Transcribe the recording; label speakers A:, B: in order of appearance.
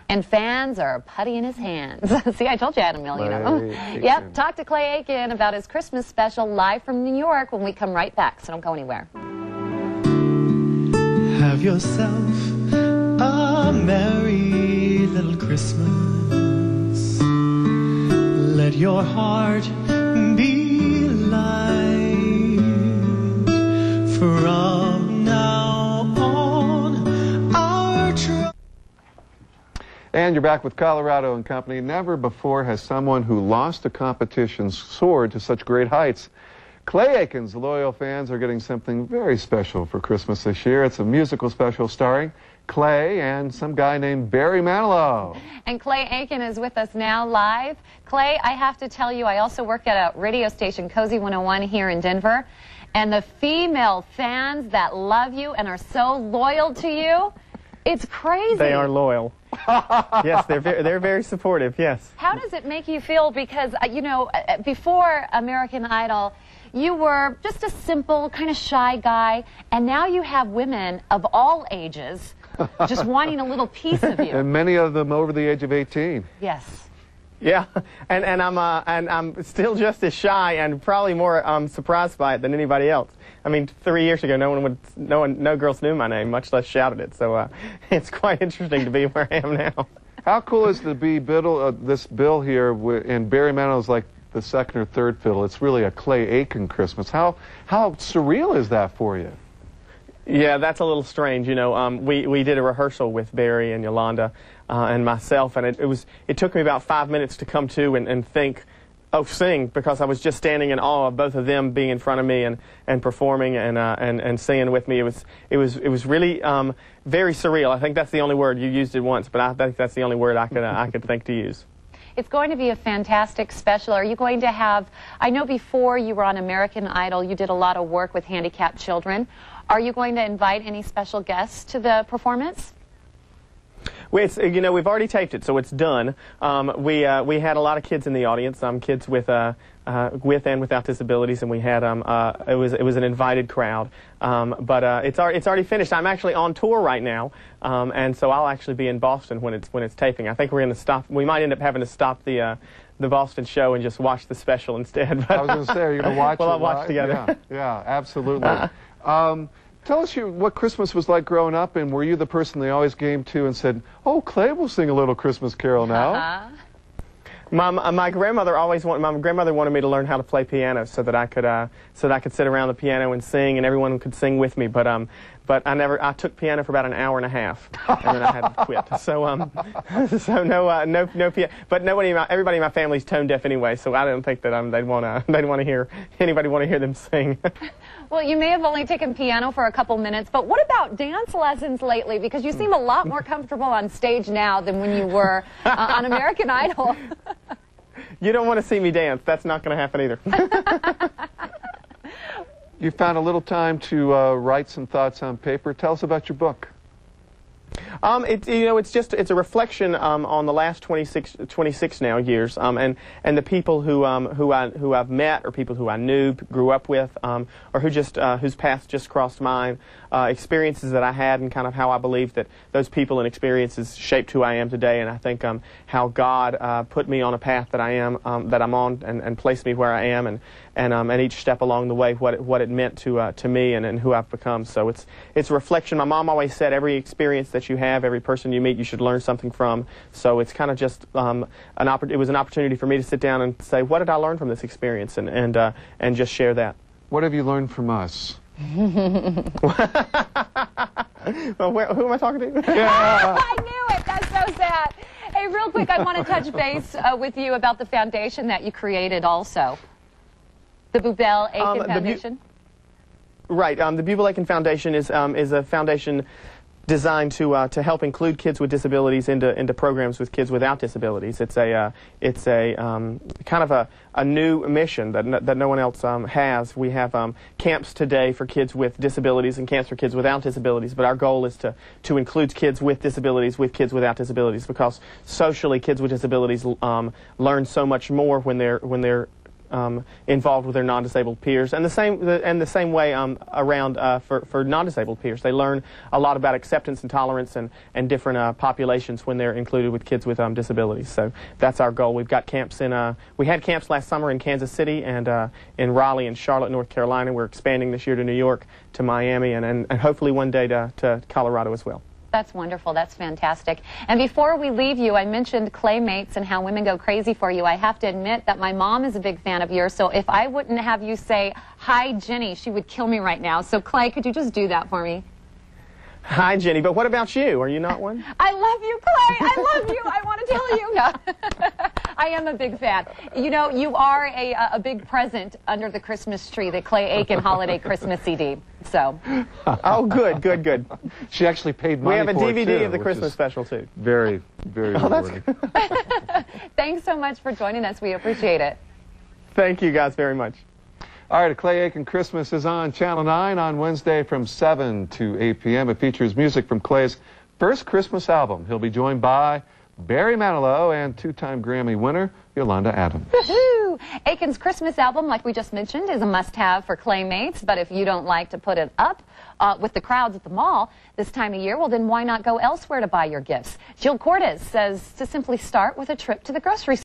A: And fans are putty in his hands. See, I told you I had a million of them. Yep, talk to Clay Aiken about his Christmas special live from New York when we come right back, so don't go anywhere.
B: Have yourself a merry little Christmas. Let your heart be light. From now on, our trouble.
C: And you're back with Colorado and Company. Never before has someone who lost a competition soared to such great heights. Clay Aiken's loyal fans are getting something very special for Christmas this year. It's a musical special starring Clay and some guy named Barry Manilow.
A: And Clay Aiken is with us now live. Clay, I have to tell you, I also work at a radio station, Cozy 101 here in Denver. And the female fans that love you and are so loyal to you, it's crazy.
D: They are loyal. Yes, they're very supportive, yes.
A: How does it make you feel? Because, you know, before American Idol, you were just a simple, kind of shy guy, and now you have women of all ages just wanting a little piece of you.
C: And many of them over the age of 18.
A: Yes.
D: Yeah, and I'm still just as shy and probably more surprised by it than anybody else. I mean, 3 years ago, no girls knew my name, much less shouted it. So it's quite interesting to be where I am now.
C: How cool is it to be this bill here, and Barry Manilow's like the second or third fiddle? It's really a Clay Aiken Christmas. How surreal is that for you?
D: Yeah, that's a little strange. You know, we did a rehearsal with Barry and Yolanda and myself, and it took me about 5 minutes to come to and think, oh, sing, because I was just standing in awe of both of them being in front of me and performing and singing with me. It was really very surreal. I think that's the only word. You used it once, but I think that's the only word I could think to use.
A: It's going to be a fantastic special. Are you going to have, I know before you were on American Idol, you did a lot of work with handicapped children. Are you going to invite any special guests to the performance?
D: Well, you know, we've already taped it, so it's done. We had a lot of kids in the audience, kids with and without disabilities, and we had it was an invited crowd. But it's already finished. I'm actually on tour right now, and so I'll actually be in Boston when it's taping. I think we're going to stop. We might end up having to stop the Boston show and just watch the special instead. But
C: I was going to say, are you going to watch it?
D: Well, I'll watch together.
C: Yeah, absolutely. Tell us what Christmas was like growing up, and were you the person they always came to and said, "Oh, Clay will sing a little Christmas carol now"?
D: My grandmother wanted me to learn how to play piano so that I could sit around the piano and sing, and everyone could sing with me. But I took piano for about an hour and a half, and then I had to quit. So so no piano. But everybody in my family's tone deaf anyway, so I didn't think that they'd want to hear them sing.
A: Well, you may have only taken piano for a couple minutes, but what about dance lessons lately? Because you seem a lot more comfortable on stage now than when you were on American Idol.
D: You don't want to see me dance. That's not going to happen either.
C: You found a little time to write some thoughts on paper. Tell us about your book. It's a reflection on the last 26 now years, and the people who I've met, or people who I knew, grew up with, or whose paths just crossed mine, experiences that I had, and kind of how I believe that those people and experiences shaped who I am today. And I think how God put me on a path that I'm on, and placed me where I am, and each step along the way, what it meant to me and who I've become. So it's a reflection. My mom always said, every experience that you have, every person you meet, you should learn something from. So it's kind of just it was an opportunity for me to sit down and say, what did I learn from this experience, and just share that. What have you learned from us?
D: Well, who am I talking to?
A: Yeah. I knew it. That's so sad. Hey, real quick, I want to touch base with you about the foundation that you created also. The Bubel Aiken Foundation?
D: Right. The Bubel Aiken Foundation is a foundation designed to help include kids with disabilities into programs with kids without disabilities. It's a kind of a new mission that no one else has. We have camps today for kids with disabilities and camps for kids without disabilities, but our goal is to include kids with disabilities with kids without disabilities, because socially kids with disabilities learn so much more when they're
C: involved with their non-disabled peers, and the same way around for non-disabled peers. They learn a lot about acceptance and tolerance and different populations when they're included with kids with disabilities. So that's our goal. We've got camps we had camps last summer in Kansas City and in Raleigh and Charlotte, North Carolina. We're expanding this year to New York, to Miami, and hopefully one day to Colorado as well.
A: That's wonderful. That's fantastic. And before we leave you, I mentioned Claymates and how women go crazy for you. I have to admit that my mom is a big fan of yours, so if I wouldn't have you say, "Hi, Jenny," she would kill me right now. So, Clay, could you just do that for me?
C: Hi, Jenny. But what about you? Are you not one?
A: I love you, Clay. I love you. I want to tell you. No. I am a big fan. You know, you are a big present under the Christmas tree, the Clay Aiken Holiday Christmas CD. So.
C: Oh, good, good, good.
E: She actually paid money for it,
C: We have a DVD
E: too,
C: of the Christmas special, too.
E: Very, very rewarding.
A: Thanks so much for joining us. We appreciate it.
C: Thank you guys very much.
E: All right, a Clay Aiken Christmas is on Channel 9 on Wednesday from 7 to 8 p.m. It features music from Clay's first Christmas album. He'll be joined by Barry Manilow and two-time Grammy winner Yolanda Adams.
A: Woohoo! Aiken's Christmas album, like we just mentioned, is a must-have for Claymates, but if you don't like to put it up with the crowds at the mall this time of year, well, then why not go elsewhere to buy your gifts? Jill Cordes says to simply start with a trip to the grocery store.